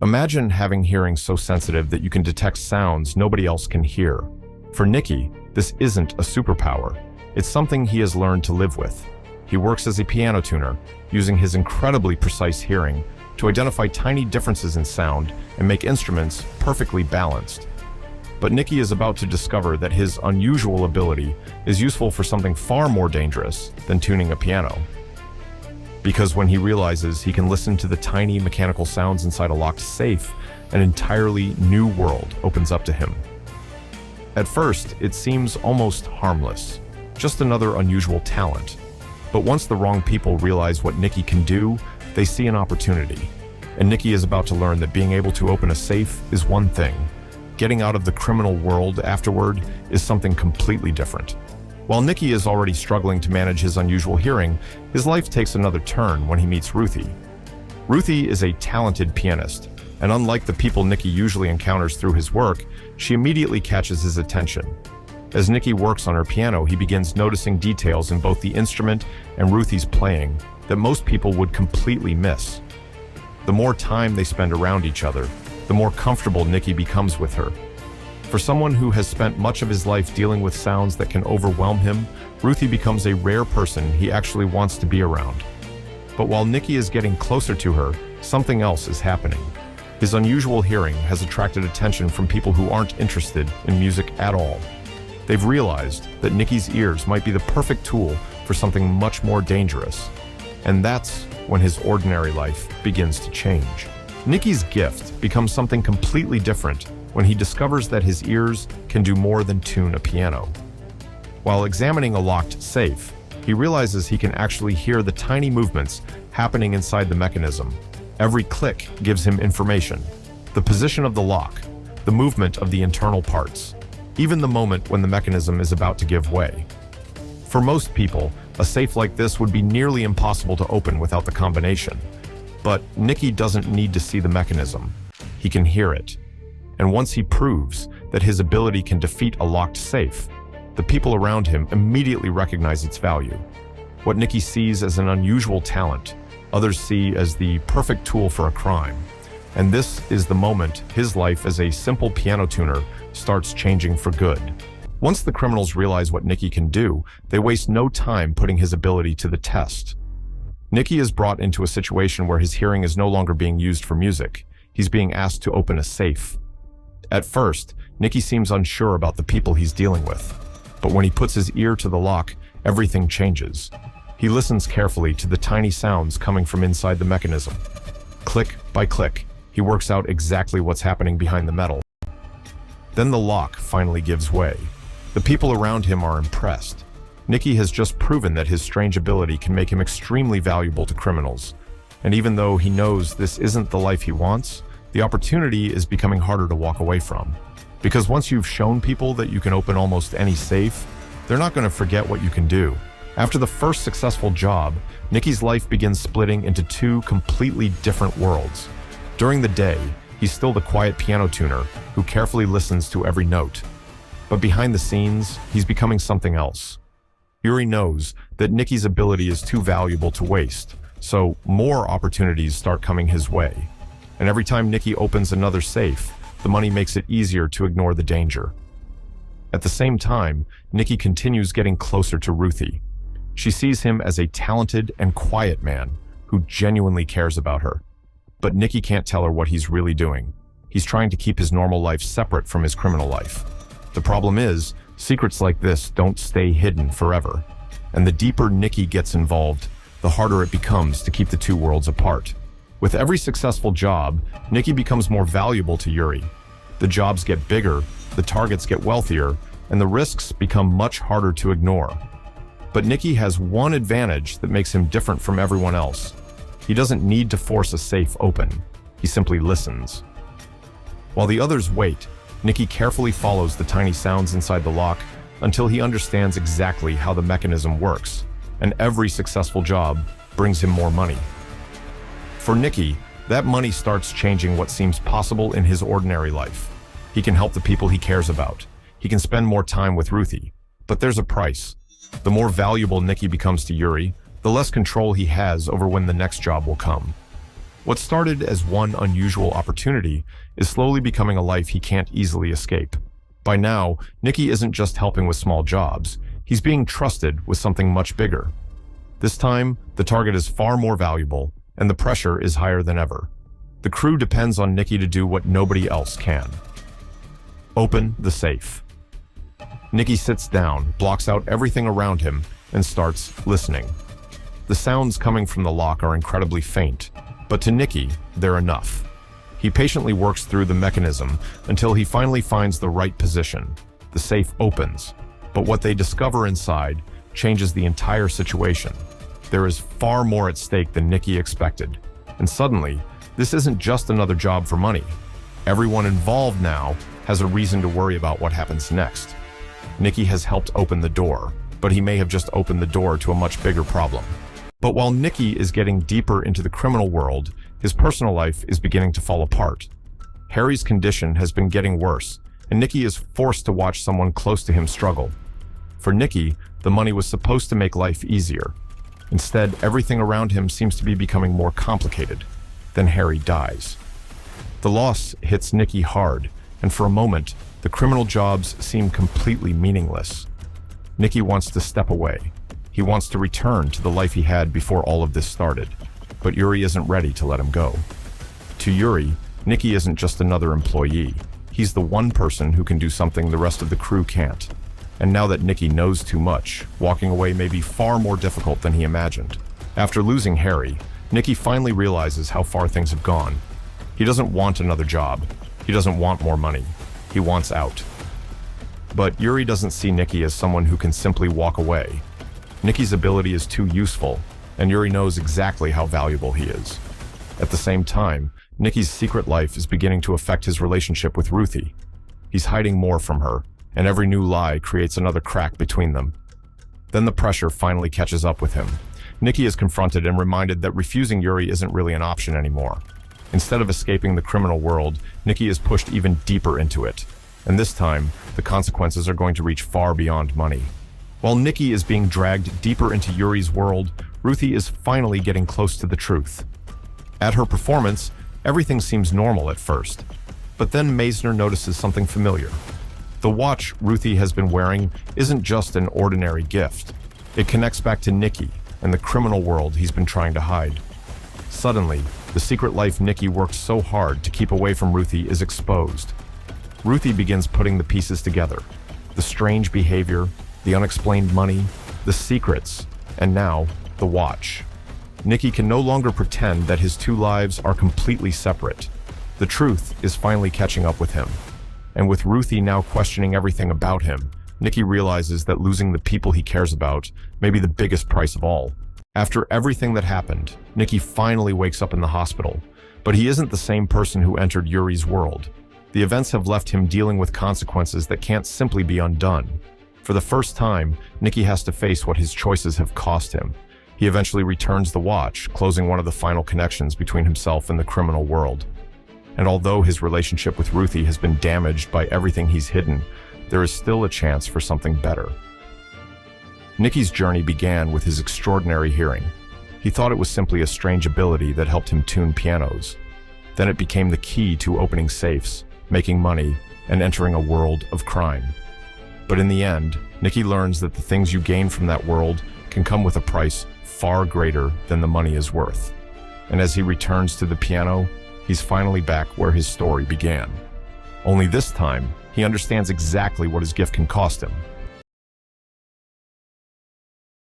Imagine having hearing so sensitive that you can detect sounds nobody else can hear. For Niki, this isn't a superpower. It's something he has learned to live with. He works as a piano tuner, using his incredibly precise hearing to identify tiny differences in sound and make instruments perfectly balanced. But Niki is about to discover that his unusual ability is useful for something far more dangerous than tuning a piano. Because when he realizes he can listen to the tiny mechanical sounds inside a locked safe, an entirely new world opens up to him. At first, it seems almost harmless, just another unusual talent. But once the wrong people realize what Niki can do, they see an opportunity. And Niki is about to learn that being able to open a safe is one thing. Getting out of the criminal world afterward is something completely different. While Niki is already struggling to manage his unusual hearing, his life takes another turn when he meets Ruthie. Ruthie is a talented pianist, and unlike the people Niki usually encounters through his work, she immediately catches his attention. As Niki works on her piano, he begins noticing details in both the instrument and Ruthie's playing that most people would completely miss. The more time they spend around each other, the more comfortable Niki becomes with her. For someone who has spent much of his life dealing with sounds that can overwhelm him, Ruthie becomes a rare person he actually wants to be around. But while Niki is getting closer to her, something else is happening. His unusual hearing has attracted attention from people who aren't interested in music at all. They've realized that Niki's ears might be the perfect tool for something much more dangerous. And that's when his ordinary life begins to change. Niki's gift becomes something completely different when he discovers that his ears can do more than tune a piano. While examining a locked safe, he realizes he can actually hear the tiny movements happening inside the mechanism. Every click gives him information: the position of the lock, the movement of the internal parts, even the moment when the mechanism is about to give way. For most people, a safe like this would be nearly impossible to open without the combination. But Niki doesn't need to see the mechanism. He can hear it. And once he proves that his ability can defeat a locked safe, the people around him immediately recognize its value. What Niki sees as an unusual talent, others see as the perfect tool for a crime. And this is the moment his life as a simple piano tuner starts changing for good. Once the criminals realize what Niki can do, they waste no time putting his ability to the test. Niki is brought into a situation where his hearing is no longer being used for music. He's being asked to open a safe. At first, Niki seems unsure about the people he's dealing with. But when he puts his ear to the lock, everything changes. He listens carefully to the tiny sounds coming from inside the mechanism. Click by click, he works out exactly what's happening behind the metal. Then the lock finally gives way. The people around him are impressed. Niki has just proven that his strange ability can make him extremely valuable to criminals. And even though he knows this isn't the life he wants, the opportunity is becoming harder to walk away from. Because once you've shown people that you can open almost any safe, they're not going to forget what you can do. After the first successful job, Niki's life begins splitting into two completely different worlds. During the day, he's still the quiet piano tuner who carefully listens to every note. But behind the scenes, he's becoming something else. Yuri knows that Niki's ability is too valuable to waste, so more opportunities start coming his way. And every time Niki opens another safe, the money makes it easier to ignore the danger. At the same time, Niki continues getting closer to Ruthie. She sees him as a talented and quiet man who genuinely cares about her. But Niki can't tell her what he's really doing. He's trying to keep his normal life separate from his criminal life. The problem is, secrets like this don't stay hidden forever. And the deeper Niki gets involved, the harder it becomes to keep the two worlds apart. With every successful job, Niki becomes more valuable to Yuri. The jobs get bigger, the targets get wealthier, and the risks become much harder to ignore. But Niki has one advantage that makes him different from everyone else. He doesn't need to force a safe open. He simply listens. While the others wait, Niki carefully follows the tiny sounds inside the lock until he understands exactly how the mechanism works, and every successful job brings him more money. For Niki, that money starts changing what seems possible in his ordinary life. He can help the people he cares about. He can spend more time with Ruthie. But there's a price. The more valuable Niki becomes to Yuri, the less control he has over when the next job will come. What started as one unusual opportunity is slowly becoming a life he can't easily escape. By now, Niki isn't just helping with small jobs, he's being trusted with something much bigger. This time, the target is far more valuable, and the pressure is higher than ever. The crew depends on Niki to do what nobody else can. Open the safe. Niki sits down, blocks out everything around him, and starts listening. The sounds coming from the lock are incredibly faint, but to Niki, they're enough. He patiently works through the mechanism until he finally finds the right position. The safe opens, but what they discover inside changes the entire situation. There is far more at stake than Niki expected, and suddenly, this isn't just another job for money. Everyone involved now has a reason to worry about what happens next. Niki has helped open the door, but he may have just opened the door to a much bigger problem. But while Niki is getting deeper into the criminal world, his personal life is beginning to fall apart. Harry's condition has been getting worse, and Niki is forced to watch someone close to him struggle. For Niki, the money was supposed to make life easier. Instead, everything around him seems to be becoming more complicated. Then Harry dies. The loss hits Niki hard, and for a moment, the criminal jobs seem completely meaningless. Niki wants to step away. He wants to return to the life he had before all of this started, but Yuri isn't ready to let him go. To Yuri, Niki isn't just another employee. He's the one person who can do something the rest of the crew can't. And now that Niki knows too much, walking away may be far more difficult than he imagined. After losing Harry, Niki finally realizes how far things have gone. He doesn't want another job. He doesn't want more money. He wants out. But Yuri doesn't see Niki as someone who can simply walk away. Niki's ability is too useful, and Yuri knows exactly how valuable he is. At the same time, Niki's secret life is beginning to affect his relationship with Ruthie. He's hiding more from her, and every new lie creates another crack between them. Then the pressure finally catches up with him. Niki is confronted and reminded that refusing Yuri isn't really an option anymore. Instead of escaping the criminal world, Niki is pushed even deeper into it. And this time, the consequences are going to reach far beyond money. While Niki is being dragged deeper into Yuri's world, Ruthie is finally getting close to the truth. At her performance, everything seems normal at first. But then Meisner notices something familiar. The watch Ruthie has been wearing isn't just an ordinary gift. It connects back to Niki and the criminal world he's been trying to hide. Suddenly, the secret life Niki worked so hard to keep away from Ruthie is exposed. Ruthie begins putting the pieces together. The strange behavior, the unexplained money, the secrets, and now, the watch. Niki can no longer pretend that his two lives are completely separate. The truth is finally catching up with him. And with Ruthie now questioning everything about him, Niki realizes that losing the people he cares about may be the biggest price of all. After everything that happened, Niki finally wakes up in the hospital, but he isn't the same person who entered Yuri's world. The events have left him dealing with consequences that can't simply be undone. For the first time, Niki has to face what his choices have cost him. He eventually returns the watch, closing one of the final connections between himself and the criminal world. And although his relationship with Ruthie has been damaged by everything he's hidden, there is still a chance for something better. Niki's journey began with his extraordinary hearing. He thought it was simply a strange ability that helped him tune pianos. Then it became the key to opening safes, making money, and entering a world of crime. But in the end, Niki learns that the things you gain from that world can come with a price far greater than the money is worth. And as he returns to the piano, he's finally back where his story began. Only this time, he understands exactly what his gift can cost him.